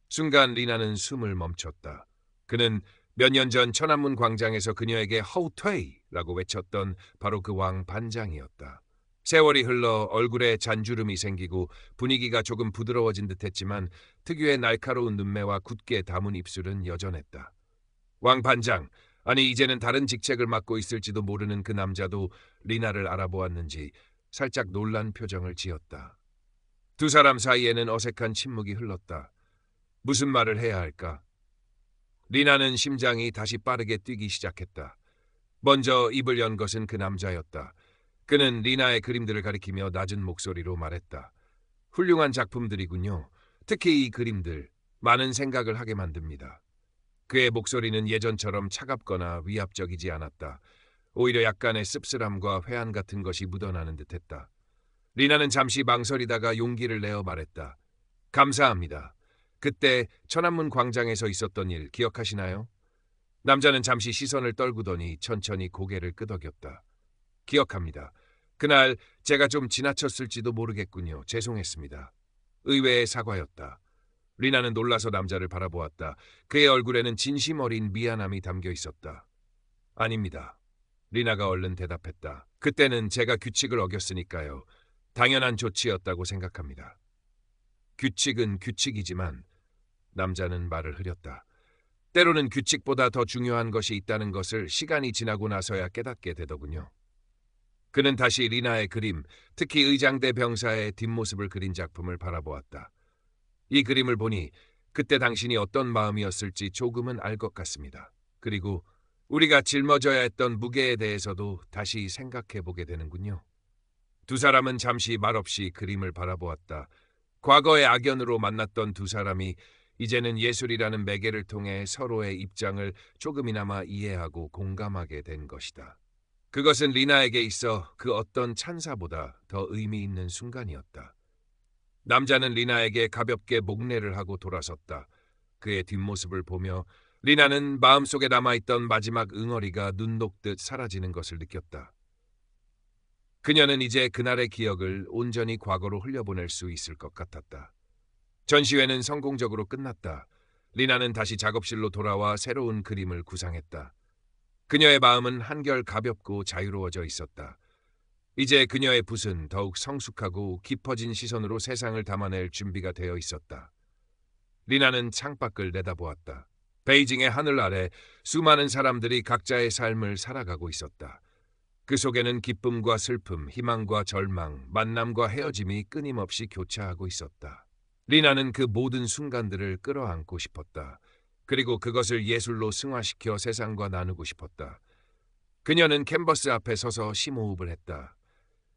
순간 리나는 숨을 멈췄다. 그는 몇 년 전 천안문 광장에서 그녀에게 허우퇴이라고 외쳤던 바로 그 왕 반장이었다. 세월이 흘러 얼굴에 잔주름이 생기고 분위기가 조금 부드러워진 듯했지만 특유의 날카로운 눈매와 굳게 담은 입술은 여전했다. 왕 반장, 아니 이제는 다른 직책을 맡고 있을지도 모르는 그 남자도 리나를 알아보았는지 살짝 놀란 표정을 지었다. 두 사람 사이에는 어색한 침묵이 흘렀다. 무슨 말을 해야 할까? 리나는 심장이 다시 빠르게 뛰기 시작했다. 먼저 입을 연 것은 그 남자였다. 그는 리나의 그림들을 가리키며 낮은 목소리로 말했다. 훌륭한 작품들이군요. 특히 이 그림들, 많은 생각을 하게 만듭니다. 그의 목소리는 예전처럼 차갑거나 위압적이지 않았다. 오히려 약간의 씁쓸함과 회한 같은 것이 묻어나는 듯했다. 리나는 잠시 망설이다가 용기를 내어 말했다. 감사합니다. 그때 천안문 광장에서 있었던 일 기억하시나요? 남자는 잠시 시선을 떨구더니 천천히 고개를 끄덕였다. 기억합니다. 그날 제가 좀 지나쳤을지도 모르겠군요. 죄송했습니다. 의외의 사과였다. 리나는 놀라서 남자를 바라보았다. 그의 얼굴에는 진심 어린 미안함이 담겨 있었다. 아닙니다. 리나가 얼른 대답했다. 그때는 제가 규칙을 어겼으니까요. 당연한 조치였다고 생각합니다. 규칙은 규칙이지만 남자는 말을 흐렸다. 때로는 규칙보다 더 중요한 것이 있다는 것을 시간이 지나고 나서야 깨닫게 되더군요. 그는 다시 리나의 그림, 특히 의장대 병사의 뒷모습을 그린 작품을 바라보았다. 이 그림을 보니 그때 당신이 어떤 마음이었을지 조금은 알 것 같습니다. 그리고 우리가 짊어져야 했던 무게에 대해서도 다시 생각해보게 되는군요. 두 사람은 잠시 말없이 그림을 바라보았다. 과거의 악연으로 만났던 두 사람이 이제는 예술이라는 매개를 통해 서로의 입장을 조금이나마 이해하고 공감하게 된 것이다. 그것은 리나에게 있어 그 어떤 찬사보다 더 의미 있는 순간이었다. 남자는 리나에게 가볍게 목례를 하고 돌아섰다. 그의 뒷모습을 보며 리나는 마음속에 남아있던 마지막 응어리가 눈 녹듯 사라지는 것을 느꼈다. 그녀는 이제 그날의 기억을 온전히 과거로 흘려보낼 수 있을 것 같았다. 전시회는 성공적으로 끝났다. 리나는 다시 작업실로 돌아와 새로운 그림을 구상했다. 그녀의 마음은 한결 가볍고 자유로워져 있었다. 이제 그녀의 붓은 더욱 성숙하고 깊어진 시선으로 세상을 담아낼 준비가 되어 있었다. 리나는 창밖을 내다보았다. 베이징의 하늘 아래 수많은 사람들이 각자의 삶을 살아가고 있었다. 그 속에는 기쁨과 슬픔, 희망과 절망, 만남과 헤어짐이 끊임없이 교차하고 있었다. 리나는 그 모든 순간들을 끌어안고 싶었다. 그리고 그것을 예술로 승화시켜 세상과 나누고 싶었다. 그녀는 캔버스 앞에 서서 심호흡을 했다.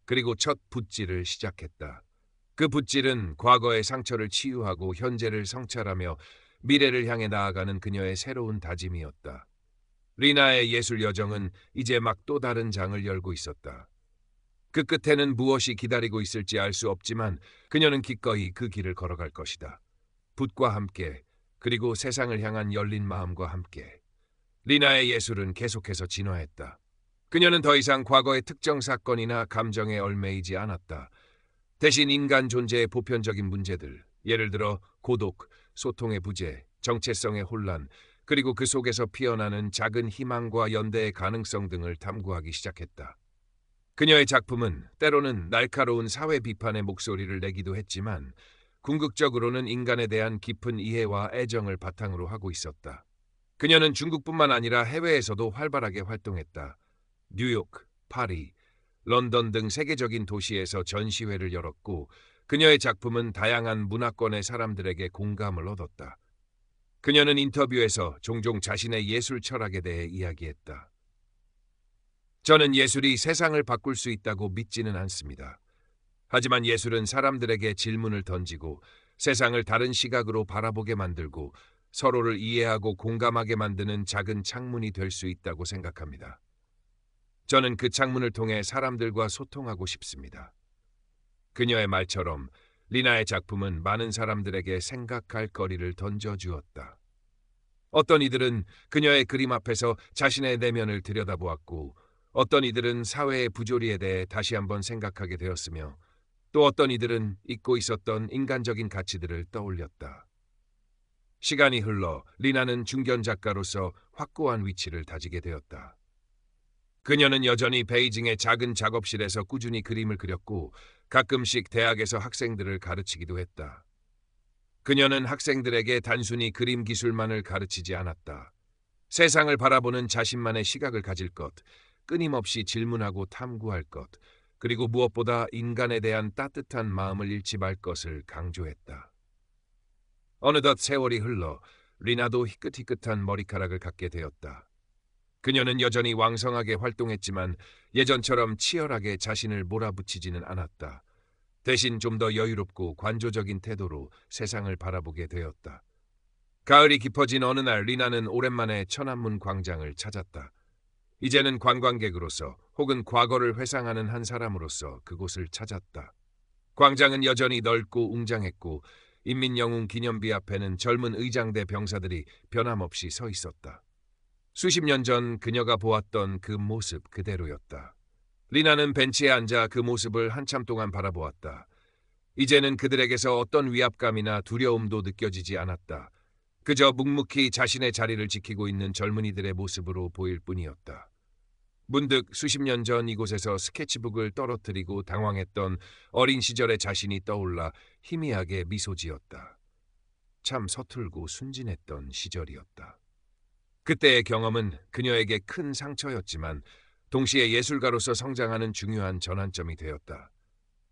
그리고 첫 붓질을 시작했다. 그 붓질은 과거의 상처를 치유하고 현재를 성찰하며 미래를 향해 나아가는 그녀의 새로운 다짐이었다. 리나의 예술 여정은 이제 막 또 다른 장을 열고 있었다. 그 끝에는 무엇이 기다리고 있을지 알 수 없지만 그녀는 기꺼이 그 길을 걸어갈 것이다. 붓과 함께, 그리고 세상을 향한 열린 마음과 함께. 리나의 예술은 계속해서 진화했다. 그녀는 더 이상 과거의 특정 사건이나 감정에 얽매이지 않았다. 대신 인간 존재의 보편적인 문제들, 예를 들어 고독, 소통의 부재, 정체성의 혼란, 그리고 그 속에서 피어나는 작은 희망과 연대의 가능성 등을 탐구하기 시작했다. 그녀의 작품은 때로는 날카로운 사회 비판의 목소리를 내기도 했지만 궁극적으로는 인간에 대한 깊은 이해와 애정을 바탕으로 하고 있었다. 그녀는 중국뿐만 아니라 해외에서도 활발하게 활동했다. 뉴욕, 파리, 런던 등 세계적인 도시에서 전시회를 열었고 그녀의 작품은 다양한 문화권의 사람들에게 공감을 얻었다. 그녀는 인터뷰에서 종종 자신의 예술 철학에 대해 이야기했다. 저는 예술이 세상을 바꿀 수 있다고 믿지는 않습니다. 하지만 예술은 사람들에게 질문을 던지고 세상을 다른 시각으로 바라보게 만들고 서로를 이해하고 공감하게 만드는 작은 창문이 될 수 있다고 생각합니다. 저는 그 창문을 통해 사람들과 소통하고 싶습니다. 그녀의 말처럼 리나의 작품은 많은 사람들에게 생각할 거리를 던져주었다. 어떤 이들은 그녀의 그림 앞에서 자신의 내면을 들여다보았고 어떤 이들은 사회의 부조리에 대해 다시 한번 생각하게 되었으며 또 어떤 이들은 잊고 있었던 인간적인 가치들을 떠올렸다. 시간이 흘러 리나는 중견 작가로서 확고한 위치를 다지게 되었다. 그녀는 여전히 베이징의 작은 작업실에서 꾸준히 그림을 그렸고 가끔씩 대학에서 학생들을 가르치기도 했다. 그녀는 학생들에게 단순히 그림 기술만을 가르치지 않았다. 세상을 바라보는 자신만의 시각을 가질 것, 끊임없이 질문하고 탐구할 것, 그리고 무엇보다 인간에 대한 따뜻한 마음을 잃지 말 것을 강조했다. 어느덧 세월이 흘러 리나도 희끗희끗한 머리카락을 갖게 되었다. 그녀는 여전히 왕성하게 활동했지만 예전처럼 치열하게 자신을 몰아붙이지는 않았다. 대신 좀 더 여유롭고 관조적인 태도로 세상을 바라보게 되었다. 가을이 깊어진 어느 날 리나는 오랜만에 천안문 광장을 찾았다. 이제는 관광객으로서 혹은 과거를 회상하는 한 사람으로서 그곳을 찾았다. 광장은 여전히 넓고 웅장했고 인민영웅 기념비 앞에는 젊은 의장대 병사들이 변함없이 서 있었다. 수십 년 전 그녀가 보았던 그 모습 그대로였다. 리나는 벤치에 앉아 그 모습을 한참 동안 바라보았다. 이제는 그들에게서 어떤 위압감이나 두려움도 느껴지지 않았다. 그저 묵묵히 자신의 자리를 지키고 있는 젊은이들의 모습으로 보일 뿐이었다. 문득 수십 년 전 이곳에서 스케치북을 떨어뜨리고 당황했던 어린 시절의 자신이 떠올라 희미하게 미소 지었다. 참 서툴고 순진했던 시절이었다. 그때의 경험은 그녀에게 큰 상처였지만 동시에 예술가로서 성장하는 중요한 전환점이 되었다.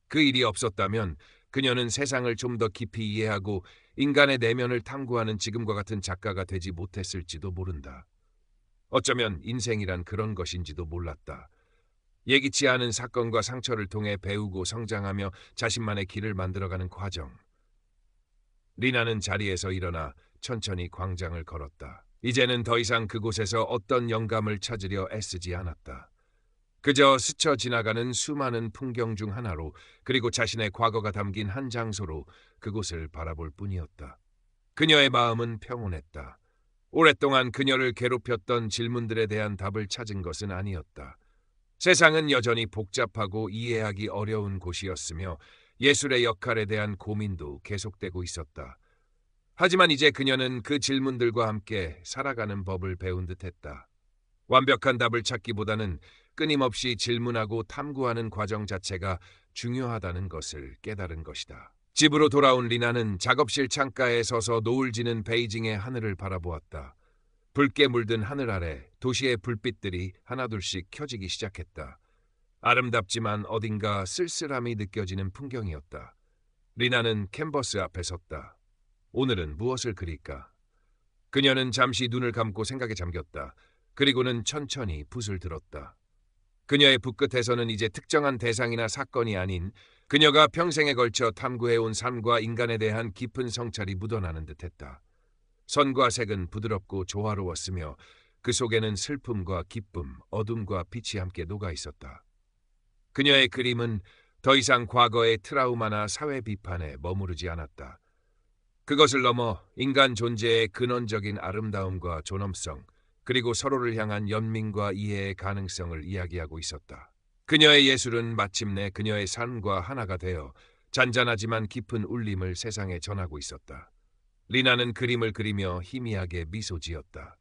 그 일이 없었다면 그녀는 세상을 좀 더 깊이 이해하고 인간의 내면을 탐구하는 지금과 같은 작가가 되지 못했을지도 모른다. 어쩌면 인생이란 그런 것인지도 몰랐다. 예기치 않은 사건과 상처를 통해 배우고 성장하며 자신만의 길을 만들어가는 과정. 리나는 자리에서 일어나 천천히 광장을 걸었다. 이제는 더 이상 그곳에서 어떤 영감을 찾으려 애쓰지 않았다. 그저 스쳐 지나가는 수많은 풍경 중 하나로 그리고 자신의 과거가 담긴 한 장소로 그곳을 바라볼 뿐이었다. 그녀의 마음은 평온했다. 오랫동안 그녀를 괴롭혔던 질문들에 대한 답을 찾은 것은 아니었다. 세상은 여전히 복잡하고 이해하기 어려운 곳이었으며 예술의 역할에 대한 고민도 계속되고 있었다. 하지만 이제 그녀는 그 질문들과 함께 살아가는 법을 배운 듯했다. 완벽한 답을 찾기보다는 끊임없이 질문하고 탐구하는 과정 자체가 중요하다는 것을 깨달은 것이다. 집으로 돌아온 리나는 작업실 창가에 서서 노을 지는 베이징의 하늘을 바라보았다. 붉게 물든 하늘 아래 도시의 불빛들이 하나둘씩 켜지기 시작했다. 아름답지만 어딘가 쓸쓸함이 느껴지는 풍경이었다. 리나는 캔버스 앞에 섰다. 오늘은 무엇을 그릴까? 그녀는 잠시 눈을 감고 생각에 잠겼다. 그리고는 천천히 붓을 들었다. 그녀의 붓끝에서는 이제 특정한 대상이나 사건이 아닌 그녀가 평생에 걸쳐 탐구해온 삶과 인간에 대한 깊은 성찰이 묻어나는 듯했다. 선과 색은 부드럽고 조화로웠으며 그 속에는 슬픔과 기쁨, 어둠과 빛이 함께 녹아 있었다. 그녀의 그림은 더 이상 과거의 트라우마나 사회 비판에 머무르지 않았다. 그것을 넘어 인간 존재의 근원적인 아름다움과 존엄성, 그리고 서로를 향한 연민과 이해의 가능성을 이야기하고 있었다. 그녀의 예술은 마침내 그녀의 삶과 하나가 되어 잔잔하지만 깊은 울림을 세상에 전하고 있었다. 리나는 그림을 그리며 희미하게 미소 지었다.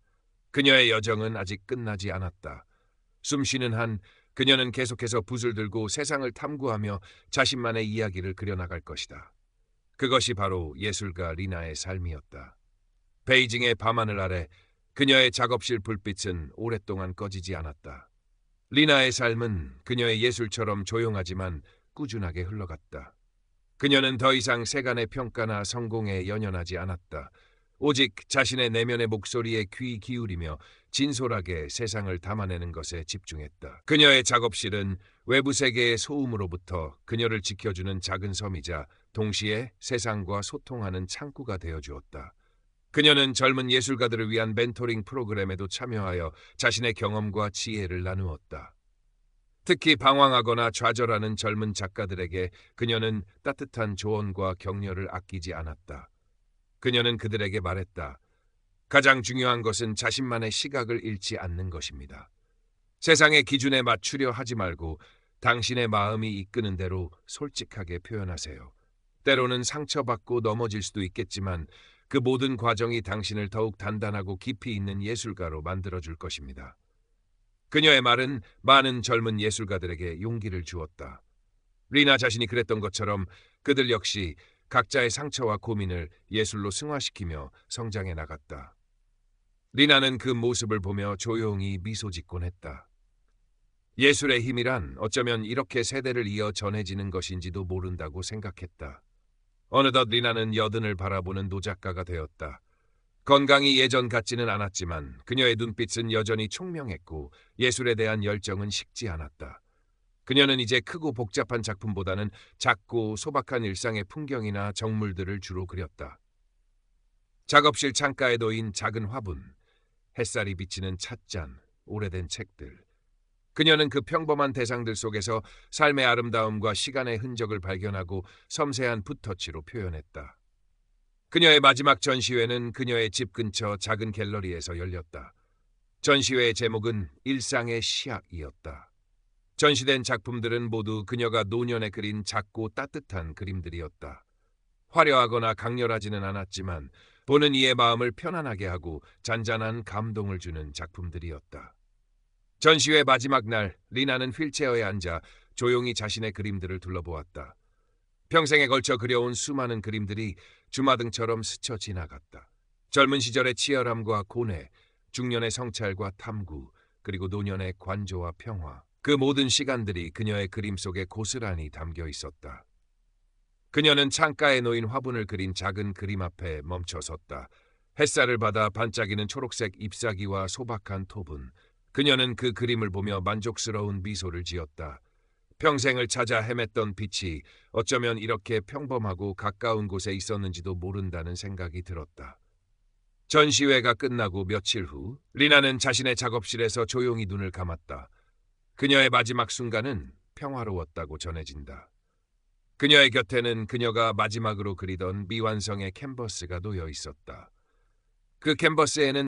그녀의 여정은 아직 끝나지 않았다. 숨쉬는 한 그녀는 계속해서 붓을 들고 세상을 탐구하며 자신만의 이야기를 그려나갈 것이다. 그것이 바로 예술가 리나의 삶이었다. 베이징의 밤하늘 아래 그녀의 작업실 불빛은 오랫동안 꺼지지 않았다. 리나의 삶은 그녀의 예술처럼 조용하지만 꾸준하게 흘러갔다. 그녀는 더 이상 세간의 평가나 성공에 연연하지 않았다. 오직 자신의 내면의 목소리에 귀 기울이며 진솔하게 세상을 담아내는 것에 집중했다. 그녀의 작업실은 외부 세계의 소음으로부터 그녀를 지켜주는 작은 섬이자 동시에 세상과 소통하는 창구가 되어주었다. 그녀는 젊은 예술가들을 위한 멘토링 프로그램에도 참여하여 자신의 경험과 지혜를 나누었다. 특히 방황하거나 좌절하는 젊은 작가들에게 그녀는 따뜻한 조언과 격려를 아끼지 않았다. 그녀는 그들에게 말했다. 가장 중요한 것은 자신만의 시각을 잃지 않는 것입니다. 세상의 기준에 맞추려 하지 말고 당신의 마음이 이끄는 대로 솔직하게 표현하세요. 때로는 상처받고 넘어질 수도 있겠지만 그 모든 과정이 당신을 더욱 단단하고 깊이 있는 예술가로 만들어줄 것입니다. 그녀의 말은 많은 젊은 예술가들에게 용기를 주었다. 리나 자신이 그랬던 것처럼 그들 역시 각자의 상처와 고민을 예술로 승화시키며 성장해 나갔다. 리나는 그 모습을 보며 조용히 미소 짓곤 했다. 예술의 힘이란 어쩌면 이렇게 세대를 이어 전해지는 것인지도 모른다고 생각했다. 어느덧 리나는 여든을 바라보는 노작가가 되었다. 건강이 예전 같지는 않았지만 그녀의 눈빛은 여전히 총명했고 예술에 대한 열정은 식지 않았다. 그녀는 이제 크고 복잡한 작품보다는 작고 소박한 일상의 풍경이나 정물들을 주로 그렸다. 작업실 창가에 놓인 작은 화분, 햇살이 비치는 찻잔, 오래된 책들. 그녀는 그 평범한 대상들 속에서 삶의 아름다움과 시간의 흔적을 발견하고 섬세한 붓터치로 표현했다. 그녀의 마지막 전시회는 그녀의 집 근처 작은 갤러리에서 열렸다. 전시회의 제목은 일상의 시약이었다. 전시된 작품들은 모두 그녀가 노년에 그린 작고 따뜻한 그림들이었다. 화려하거나 강렬하지는 않았지만 보는 이의 마음을 편안하게 하고 잔잔한 감동을 주는 작품들이었다. 전시회 마지막 날 리나는 휠체어에 앉아 조용히 자신의 그림들을 둘러보았다. 평생에 걸쳐 그려온 수많은 그림들이 주마등처럼 스쳐 지나갔다. 젊은 시절의 치열함과 고뇌, 중년의 성찰과 탐구, 그리고 노년의 관조와 평화. 그 모든 시간들이 그녀의 그림 속에 고스란히 담겨 있었다. 그녀는 창가에 놓인 화분을 그린 작은 그림 앞에 멈춰 섰다. 햇살을 받아 반짝이는 초록색 잎사귀와 소박한 토분. 그녀는 그 그림을 보며 만족스러운 미소를 지었다. 평생을 찾아 헤맸던 빛이 어쩌면 이렇게 평범하고 가까운 곳에 있었는지도 모른다는 생각이 들었다. 전시회가 끝나고 며칠 후 리나는 자신의 작업실에서 조용히 눈을 감았다. 그녀의 마지막 순간은 평화로웠다고 전해진다. 그녀의 곁에는 그녀가 마지막으로 그리던 미완성의 캔버스가 놓여 있었다. 그 캔버스에는